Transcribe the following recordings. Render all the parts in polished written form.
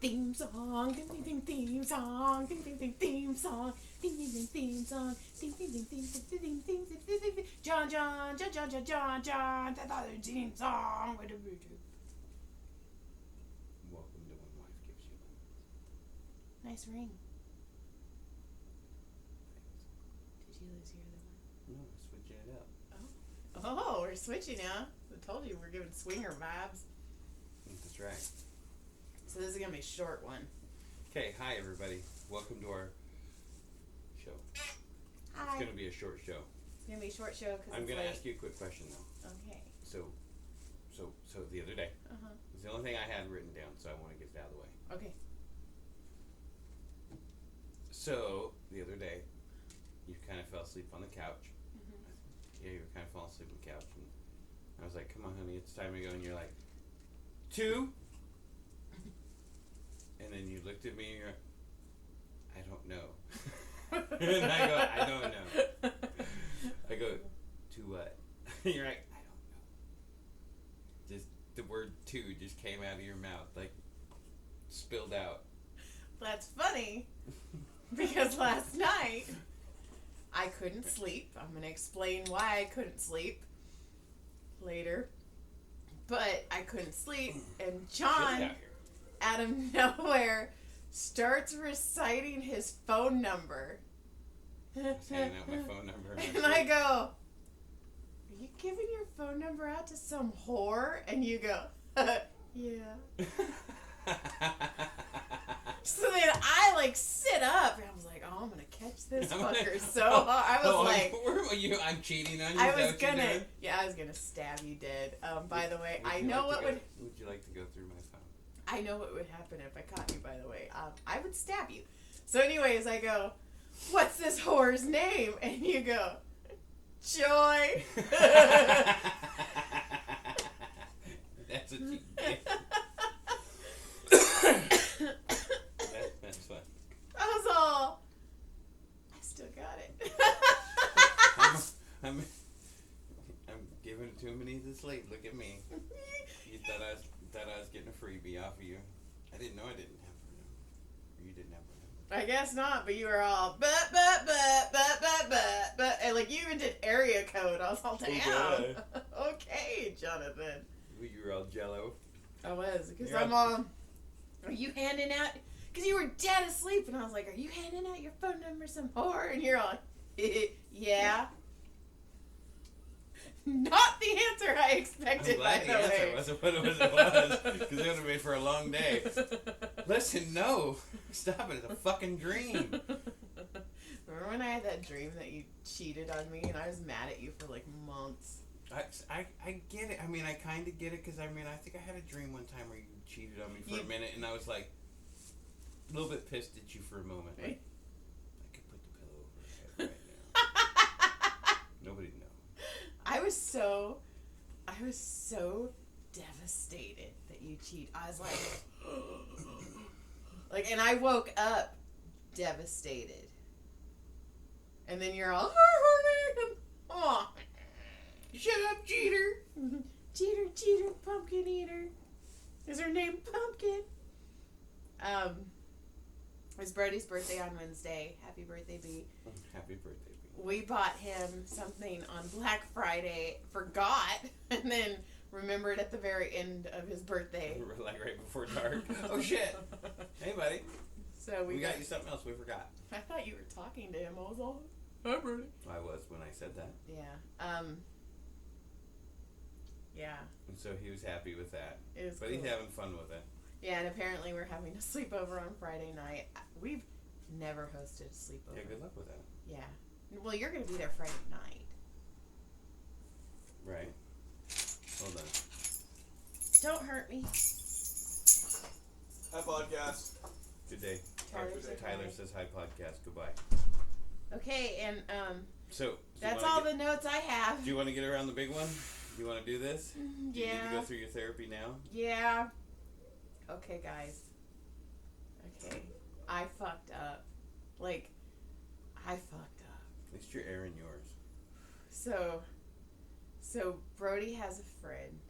theme song. Ding ding ding theme song. Ding ding ding theme song. Ding ding ding theme song. Ding ding ding ding ding ding ding ding ding ding. John. That's our theme song. Welcome to When Life Gives You Lemons. Nice ring. Thanks. Did you lose your other one? No, we're switching it up. Oh, we're switching now. I told you we're giving swinger vibes. That's right. So this is gonna be a short one. Okay, hi everybody. Welcome to our show. Hi. It's gonna be a short show. It's gonna be a short show because I'm gonna ask you a quick question though. Okay. So the other day, it's the only thing I had written down, so I want to get it out of the way. Okay. So the other day, you kind of fell asleep on the couch. Mm-hmm. Yeah, you were kind of falling asleep on the couch, and I was like, "Come on, honey, it's time to go." And you're like, 2. And then you looked at me and you're like, I don't know. And I go, I don't know. I go, to what? And you're like, I don't know. Just the word 2 just came out of your mouth, like spilled out. That's funny because last night I couldn't sleep. I'm gonna explain why I couldn't sleep later. But I couldn't sleep, and John, out of nowhere, starts reciting his phone number. I was handing out my phone number. And I go, are you giving your phone number out to some whore? And you go, yeah. So then I sit up, and I was like, oh, I'm gonna catch this fucker so hard. I was like, I'm cheating on you. I was gonna stab you dead. By the way, I know what would. Would you like to go through my phone? I know what would happen if I caught you. By the way, I would stab you. So, anyways, I go, what's this whore's name? And you go, Joy. That's what you did. That's fun. I was all, I still got it. I'm giving it to him and he's asleep. Look at me. You thought I was getting a freebie off of you. I didn't know I didn't have her number. Or you didn't have her number. I guess not, but you were all, but, and you even did area code. I was all, damn. Okay, Jonathan. You were all jello. I was, because I'm all, are you handing out, because you were dead asleep, and I was like, are you handing out your phone number some whore? And you're all, yeah. Not the answer I expected, by the way. I'm glad the answer wasn't what it was, because it would have been for a long day. Listen, no. Stop it. It's a fucking dream. Remember when I had that dream that you cheated on me, and I was mad at you for months? I get it. I mean, I kind of get it, because I think I had a dream one time where you cheated on me for a minute, and I was like, a little bit pissed at you for a moment. Like, I could put the pillow over her head right now. Nobody'd know. I was so devastated that you cheat. I was like, and I woke up devastated. And then you're all, oh, shut up, cheater. Cheater, pumpkin eater. Is her name Pumpkin? It was Brody's birthday on Wednesday. Happy birthday, B. Happy birthday, B. We bought him something on Black Friday, forgot, and then remembered at the very end of his birthday. Like right before dark. Oh shit. Hey buddy. So we got you something else we forgot. I thought you were talking to him. I was all, hi Brody. I was when I said that. Yeah. Yeah. And so he was happy with that. But he's having fun with it. Yeah, and apparently we're having a sleepover on Friday night. We've never hosted a sleepover. Yeah, good luck with that. Yeah. Well, you're going to be there Friday night. Right. Hold on. Don't hurt me. Hi, podcast. Good day. Tyler says hi, podcast. Goodbye. Okay, and so that's all the notes I have. Do you want to get around the big one? Do you want to do this? Yeah. Do you need to go through your therapy now? Yeah. Okay, guys. Okay. I fucked up. I fucked up. At least you're airing yours. So Brody has a friend.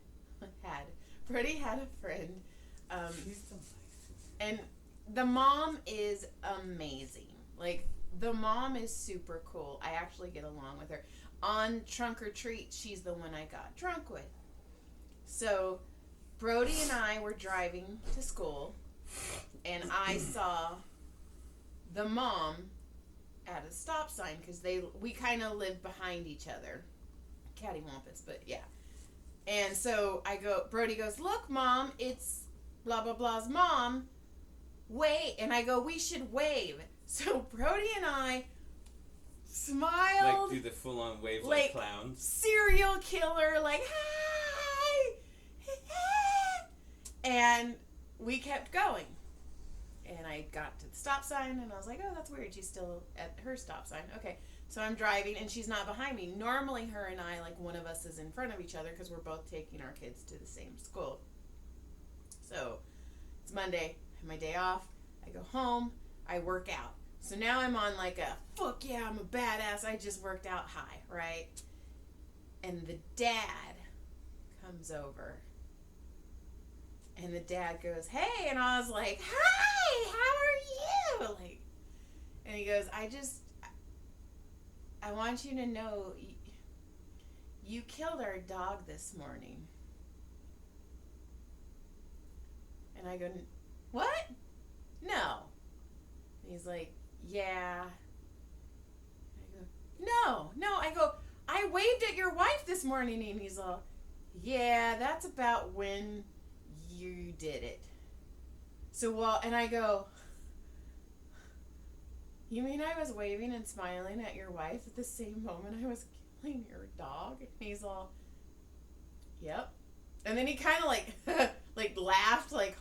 Brody had a friend. She's so nice to me. And the mom is amazing. Like, the mom is super cool. I actually get along with her. On Trunk or Treat, she's the one I got drunk with. So, Brody and I were driving to school, and I saw the mom at a stop sign because we kind of live behind each other. Cattywampus, but yeah. And so Brody goes, look, Mom, it's blah, blah, blah's mom. Wait. And I go, we should wave. So Brody and I smiled. Like, do the full-on wave like clowns. Serial killer, like, hi! And we kept going. And I got to the stop sign, and I was like, oh, that's weird. She's still at her stop sign. Okay. So I'm driving, and she's not behind me. Normally, her and I, like, one of us is in front of each other because we're both taking our kids to the same school. So it's Monday. I have my day off. I go home. I work out. So now I'm on, like, a, fuck yeah, I'm a badass. I just worked out high, right? And the dad comes over. And the dad goes, hey. And I was like, hi, how are you? Like, and he goes, I want you to know you killed our dog this morning. And I go, what? No. And he's like, yeah. I go, no. I go, I waved at your wife this morning. And he's all, yeah, that's about when you did it. So, and I go, you mean I was waving and smiling at your wife at the same moment I was killing your dog? And he's all, yep. And then he kind of like laughed, like,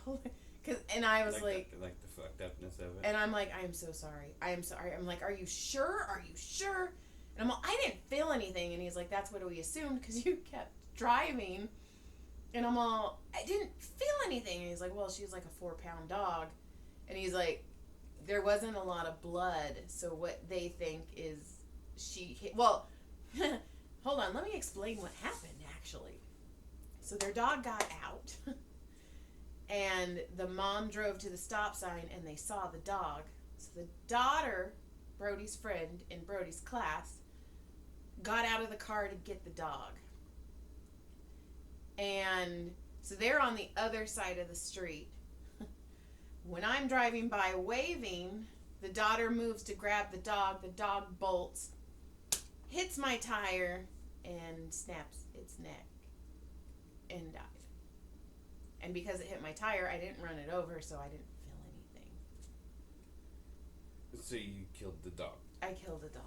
and I was like the fucked upness of it. And I'm like, I'm so sorry. I'm sorry. I'm like, are you sure? Are you sure? And I'm all, I didn't feel anything. And he's like, that's what we assumed because you kept driving. And I'm all, I didn't feel anything. And he's like, well, she's like a 4-pound dog. And he's like, there wasn't a lot of blood, so what they think is she hit. Well, hold on, let me explain what happened, actually. So their dog got out, and the mom drove to the stop sign, and they saw the dog. So the daughter, Brody's friend in Brody's class, got out of the car to get the dog. And so they're on the other side of the street. When I'm driving by waving, the daughter moves to grab the dog bolts, hits my tire, and snaps its neck and died. And because it hit my tire, I didn't run it over, so I didn't feel anything. So you killed the dog? I killed a dog.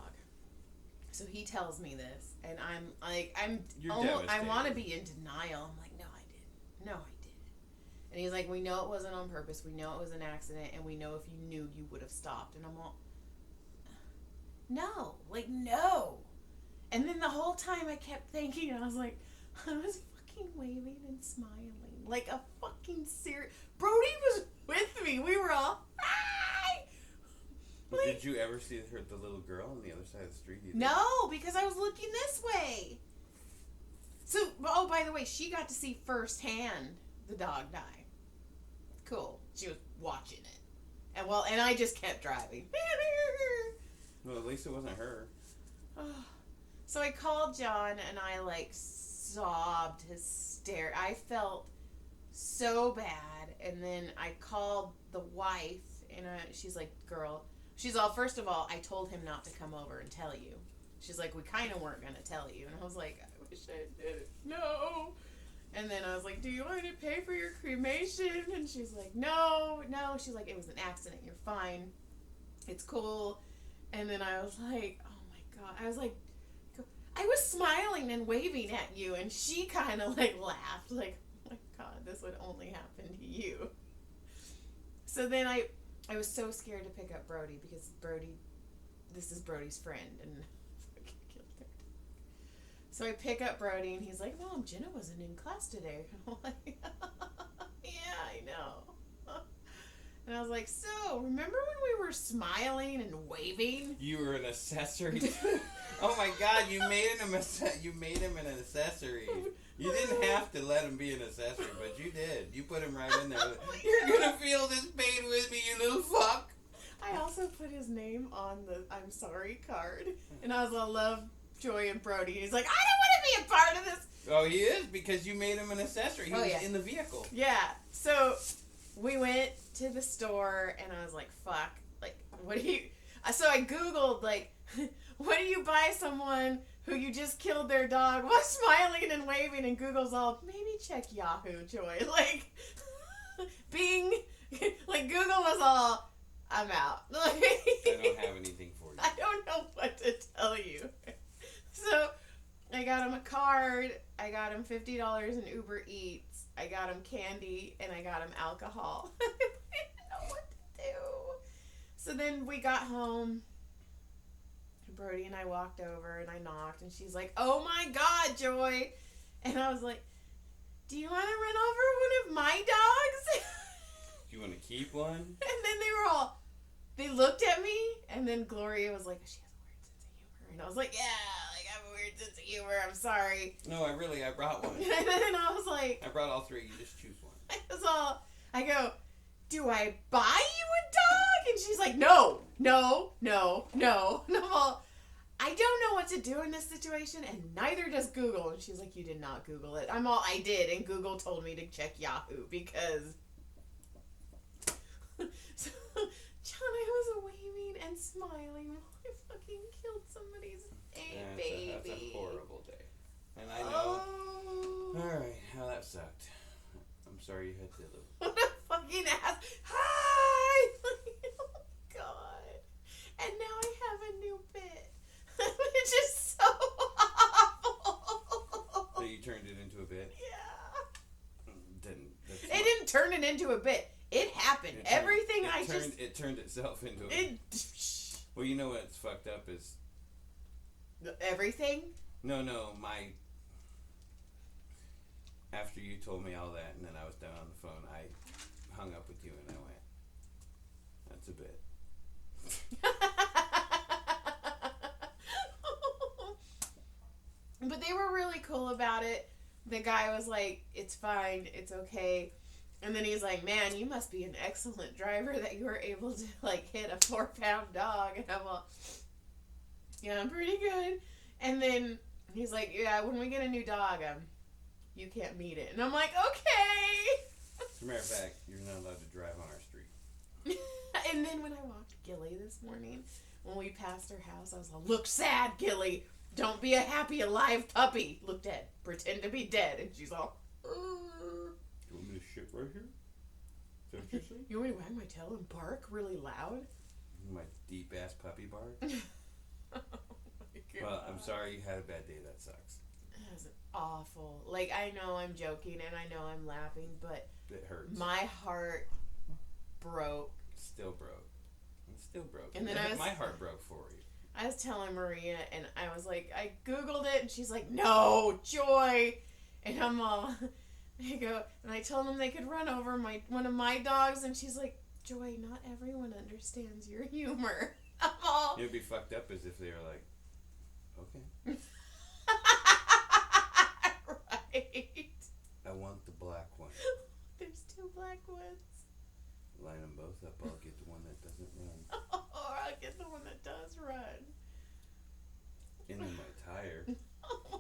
So he tells me this, and I'm like, You're almost, I devastated. want to be in denial. I'm like, no, I didn't. No, I didn't. And he's like, we know it wasn't on purpose. We know it was an accident. And we know if you knew, you would have stopped. And I'm all, no. Like, no. And then the whole time I kept thinking, I was like, I was fucking waving and smiling. Like a fucking serious. Brody was with me. We were all, hi. Like, did you ever see the little girl on the other side of the street either? No, because I was looking this way. So, oh, by the way, she got to see firsthand the dog die. Cool. She was watching it. And I just kept driving. Well, at least it wasn't her. So I called John and I like sobbed hysterical. I felt so bad. And then I called the wife and she's like, girl, she's all, first of all, I told him not to come over and tell you. She's like, we kind of weren't going to tell you. And I was like, I wish I did. No. And then I was like, do you want me to pay for your cremation? And she's like, no. She's like, it was an accident. You're fine. It's cool. And then I was like, oh my God. I was like, I was smiling and waving at you. And she kind of like laughed. Like, oh my God, this would only happen to you. So then I was so scared to pick up Brody because this is Brody's friend. And so I pick up Brody, and he's like, Mom, Jenna wasn't in class today. And I'm like, yeah, I know. And I was like, so, remember when we were smiling and waving? You were an accessory. Oh my God, you made him an accessory. You didn't have to let him be an accessory, but you did. You put him right in there. You're gonna feel this pain with me, you little fuck. I also put his name on the I'm sorry card. And I was all love, Joy, and Brody. He's like, I don't want to be a part of this. Oh, he is, because you made him an accessory. He was in the vehicle. Yeah. So we went to the store, and I was like, fuck. Like, what do you... So I Googled, like, what do you buy someone who you just killed their dog while smiling and waving? And Google's all, maybe check Yahoo, Joy. Like, Bing... Like, Google was all, I'm out. I don't have anything for you. I don't know what to tell you. So, I got him a card. I got him $50 in Uber Eats. I got him candy, and I got him alcohol. I didn't know what to do. So then we got home. Brody and I walked over, and I knocked, and she's like, oh my God, Joy. And I was like, do you want to run over one of my dogs? Do you want to keep one? And then they looked at me, and then Gloria was like, she has a weird sense of humor. And I was like, yeah, like, I have a weird sense of humor. I'm sorry. No, I brought one. And then I was like... I brought all three. You just choose one. I go, do I buy you a dog? And she's like, no. And I'm all, I don't know what to do in this situation, and neither does Google. And she's like, you did not Google it. I'm all, I did, and Google told me to check Yahoo, because... So, John, I was waving and smiling while I fucking killed somebody's baby. That's a horrible day. And I know. Oh. Alright, well, that sucked. I'm sorry you had to live. What a fucking ass. Hi! Oh, God. And now I have a new bit. Which is so awful. So you turned it into a bit? Yeah. It didn't turn it into a bit. It happened. It turned itself into a bit. Well, you know what's fucked up is... Everything? No, after you told me all that, and then I was done on the phone, I hung up with you and I went, that's a bit. But they were really cool about it. The guy was like, it's fine, it's okay. And then he's like, man, you must be an excellent driver that you were able to, like, hit a 4-pound dog. And I'm all, yeah, I'm pretty good. And then he's like, yeah, when we get a new dog, you can't meet it. And I'm like, okay. As a matter of fact, you're not allowed to drive on our street. And then when I walked Gilly this morning, when we passed her house, I was like, look sad, Gilly. Don't be a happy, alive puppy. Look dead. Pretend to be dead. And she's all, You want me to shit right here? Is that what you're saying? You want me to wag my tail and bark really loud? My deep-ass puppy bark? Oh my God. Well, I'm sorry you had a bad day. That sucks. That was awful. Like, I know I'm joking and I know I'm laughing, but it hurts. my heart broke. Still broke. It's still broke. And then my heart broke for you. I was telling Maria, and I was like, I Googled it, and she's like, no, Joy. And I'm all, I go, and I told them they could run over one of my dogs, and she's like, Joy, not everyone understands your humor. I'm all, It'd be fucked up as if they were like, okay. Right. I want the black one. There's 2 black ones. Line them both up. I'll get the one that doesn't run. Or I'll get the one that does run. And in my tire. Oh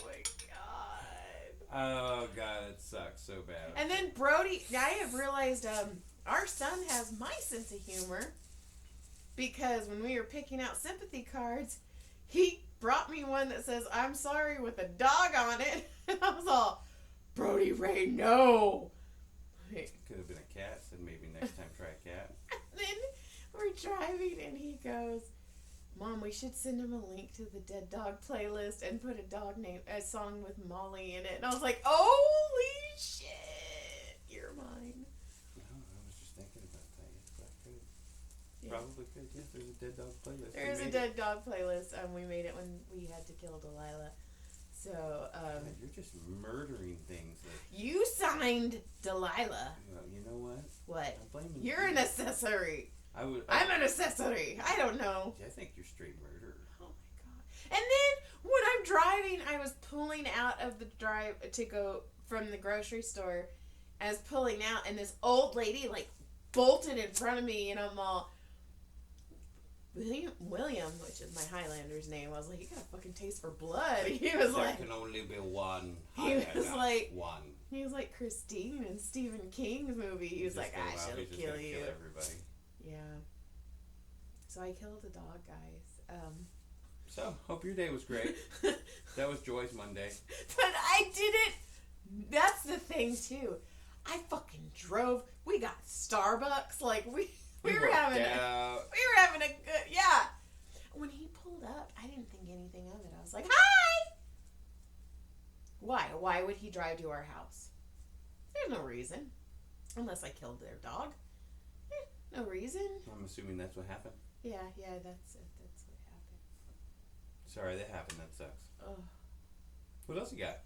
my God. Oh God, it sucks so bad. And then Brody, I have realized our son has my sense of humor, because when we were picking out sympathy cards, he brought me one that says I'm sorry with a dog on it. And I was all, Brody Ray, no. Could have been a cat, so maybe next time try a cat. And then we're driving and he goes, Mom, we should send him a link to the Dead Dog playlist and put a song with Molly in it. And I was like, holy shit, you're mine. No, I was just thinking about that. Yes, I could. Yeah. Probably could. Yes, there's a Dead Dog playlist. There is a Dead Dog playlist. We made it when we had to kill Delilah. So, God, you're just murdering things. You signed Delilah. Well, you know what? What? I'm blaming You're you. an accessory. I'm an accessory. I don't know. I think you're straight murderer. Oh my God. And then when I'm I'm driving. I was pulling out of the drive to go from the grocery store. I was pulling out, and this old lady like bolted in front of me, and I'm all, William, which is my Highlander's name. I was like, you got a fucking taste for blood. He was there like, can only be one. He was Highlander. like- one. he was like Christine in Stephen King's movie. He was like, I shall kill you. Kill everybody. Yeah. So I killed a dog, guys. So, hope your day was great. That was Joy's Monday. But I didn't. That's the thing too. I fucking drove. We got Starbucks. Like we were worked having out. we were having a good, yeah. When he pulled up, I didn't think anything of it. I was like, hi. Why? Why would he drive to our house? There's no reason, unless I killed their dog. No reason. I'm assuming that's what happened. Yeah, that's it. That's what happened. Sorry, that happened. That sucks. Oh. What else you got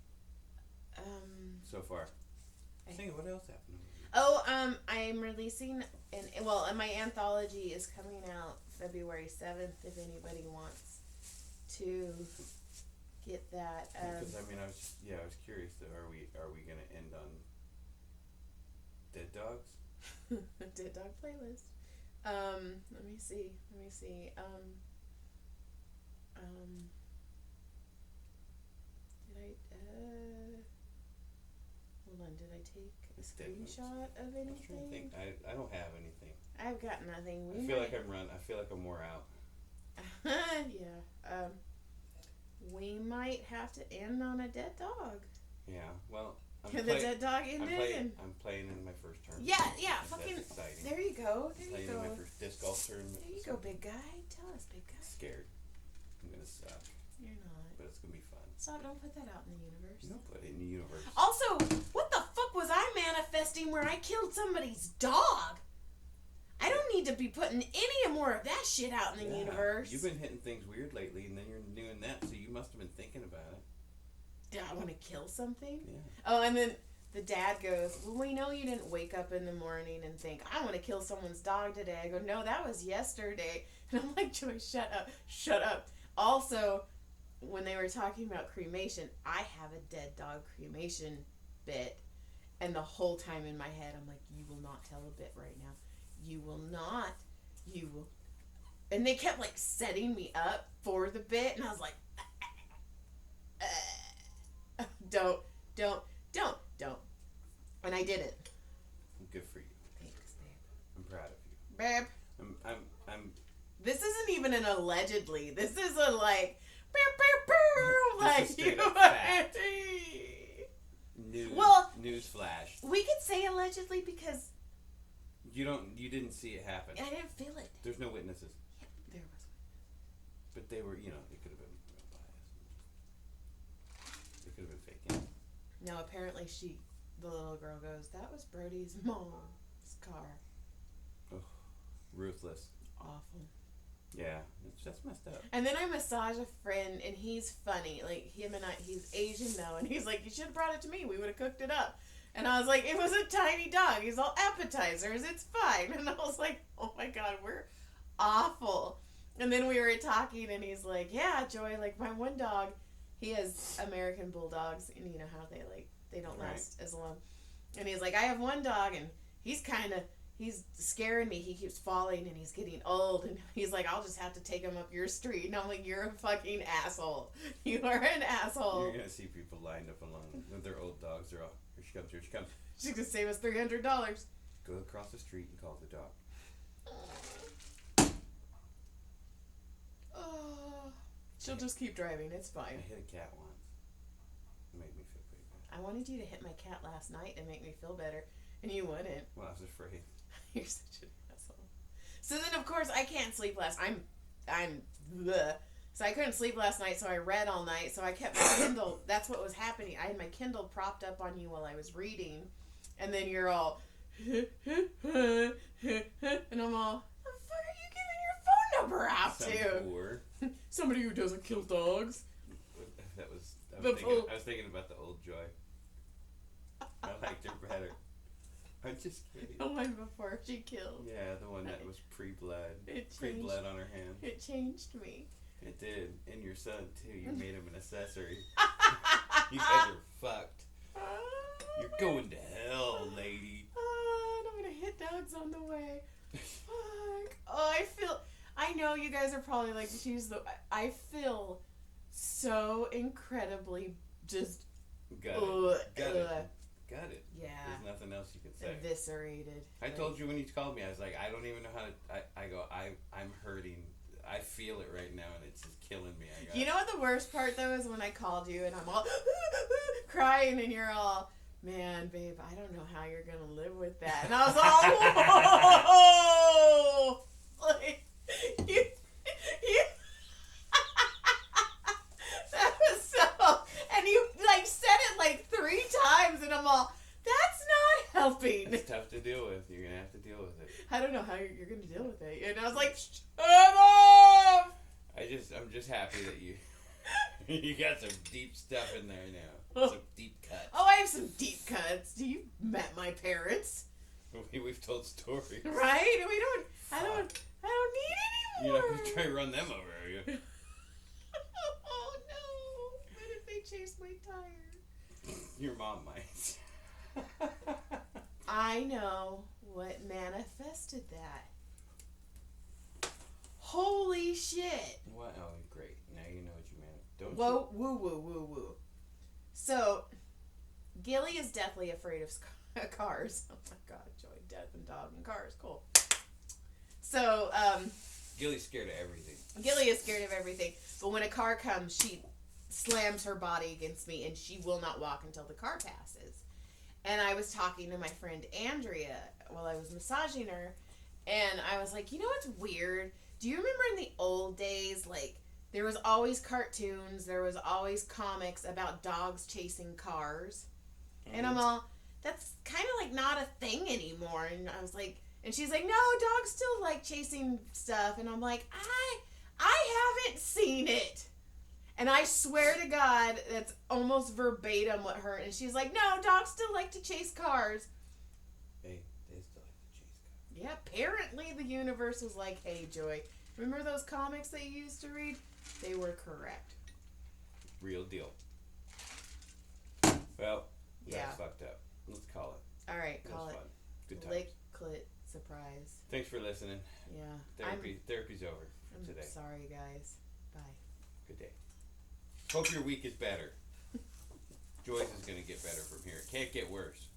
so far? Think what else happened? I'm releasing and my anthology is coming out February 7th if anybody wants to get that. Because I was curious. Though, are we gonna end on dead dogs? Dead dog playlist. Let me see. Hold on, did I take a screenshot of I'm trying to anything? think. I don't have anything. I've got nothing. I feel like I'm wore out. Yeah. We might have to end on a dead dog. Yeah. Well, The dead dog ended. I'm playing in my first tournament. Yeah. That's Fucking. exciting. There you go. Playing in my first disc golf tournament. There you go, big guy. Tell us, big guy. Scared. I'm gonna suck, You're not. but it's gonna be fun. Stop! Don't put that out in the universe. You don't put it in the universe. Also, what the fuck was I manifesting where I killed somebody's dog? I don't need to be putting any more of that shit out in the universe. You've been hitting things weird lately, and then you're doing that, so you must have been thinking about it. Did I want to kill something? Yeah. Oh, and then the dad goes, well, we know you didn't wake up in the morning and think, I want to kill someone's dog today. I go, no, that was yesterday. And I'm like, Joy, shut up. Also, when they were talking about cremation, I have a dead dog cremation bit. And the whole time in my head, I'm like, you will not tell a bit right now. You will not. You will. And they kept like setting me up for the bit. And I was like, don't. And I did it. Good for you. Thanks, babe. I'm proud of you. Babe. I'm. This isn't even an allegedly. This is a like, like This is straight you. up fact. News flash. We could say allegedly because You didn't see it happen. I didn't feel it. There's no witnesses. Yeah, there was. But they were, it could have been biased. It could have been fake. No, apparently the little girl goes, that was Brody's mom's car. Oh, ruthless. Awful. Yeah, that's messed up. And then I massage a friend, and he's funny. Like, he's Asian though, and he's like, you should have brought it to me. We would have cooked it up. And I was like, it was a tiny dog. He's all appetizers. It's fine. And I was like, oh my God, we're awful. And then we were talking, and he's like, yeah, Joy, like my one dog, he has American bulldogs, and you know how they don't last as long. And he's like, I have one dog, and he's scaring me. He keeps falling, and he's getting old. And he's like, I'll just have to take him up your street. And I'm like, you're a fucking asshole. You are an asshole. You're gonna see people lined up along with their old dogs. They're all, here she comes. She's gonna save us $300. Go across the street and call the dog. Oh, she'll just keep driving. It's I fine. hit a cat once. It made me feel pretty bad. I wanted you to hit my cat last night to make me feel better, and you wouldn't. Well, I was afraid. You're such an asshole. So then, of course, I can't sleep last. I'm bleh. So I couldn't sleep last night, so I read all night. So I kept my Kindle. That's what was happening. I had my Kindle propped up on you while I was reading, and then you're all, and I'm all, the fuck are you giving your phone number out Some to? poor. Somebody who doesn't kill dogs. I was thinking about the old Joy. I liked her better. I'm just kidding. The one before she killed. Yeah, the one that was pre-blood. It changed. Pre-blood on her hand. It changed me. It did. And your son, too. You made him an accessory. You guys are fucked. You're going to hell, lady. And I'm gonna hit dogs on the way. Fuck. Oh, I know you guys are probably like, geez, I feel so incredibly just Got it. Got it. Yeah. There's nothing else you can say. Eviscerated. I told you when you called me, I was like, I don't even know how to. I go, I'm hurting. I feel it right now, and it's just killing me. You know what the worst part though is when I called you and I'm all crying and you're all, man, babe, I don't know how you're gonna live with that. And I was all, whoa, like you. That was so, and you like said it like 3 times, and I'm all, that's not helping. It's tough to deal with. You're gonna have to deal with it. I don't know how you're gonna deal with it. And I was like, shut up! I'm just happy that you got some deep stuff in there now. Some deep cuts. Oh, I have some deep cuts. You met my parents, We've told stories. right? I don't need any more. You're not gonna try to run them over, are you? Oh no! What if they chase my tire? Your mom might. I know what manifested that. Holy shit! What? Oh, great. Now you know what you meant. Don't Whoa, woo, woo, woo, woo. So, Gilly is deathly afraid of cars. Oh my god, Joy, death and dog and cars. Cool. So, Gilly's scared of everything. Gilly is scared of everything. But when a car comes, she slams her body against me and she will not walk until the car passes. And I was talking to my friend Andrea while I was massaging her, and I was like, you know what's weird? Do you remember in the old days, like, there was always cartoons, there was always comics about dogs chasing cars? Mm-hmm. And I'm all, that's kind of like not a thing anymore. And I was like, and she's like, no, dogs still like chasing stuff. And I'm like, I haven't seen it. And I swear to God, that's almost verbatim what her, and she's like, no, dogs still like to chase cars. Hey, they still like to chase cars. Yeah, apparently the universe was like, hey, Joy, remember those comics that you used to read? They were correct. Real deal. Well, yeah, that's fucked up. Let's call it. All right, call it. Fun. Good times. Lick, clit, surprise. Thanks for listening. Yeah. Therapy's over I'm today. Sorry, guys. Bye. Good day. Hope your week is better. Joyce is going to get better from here. It can't get worse.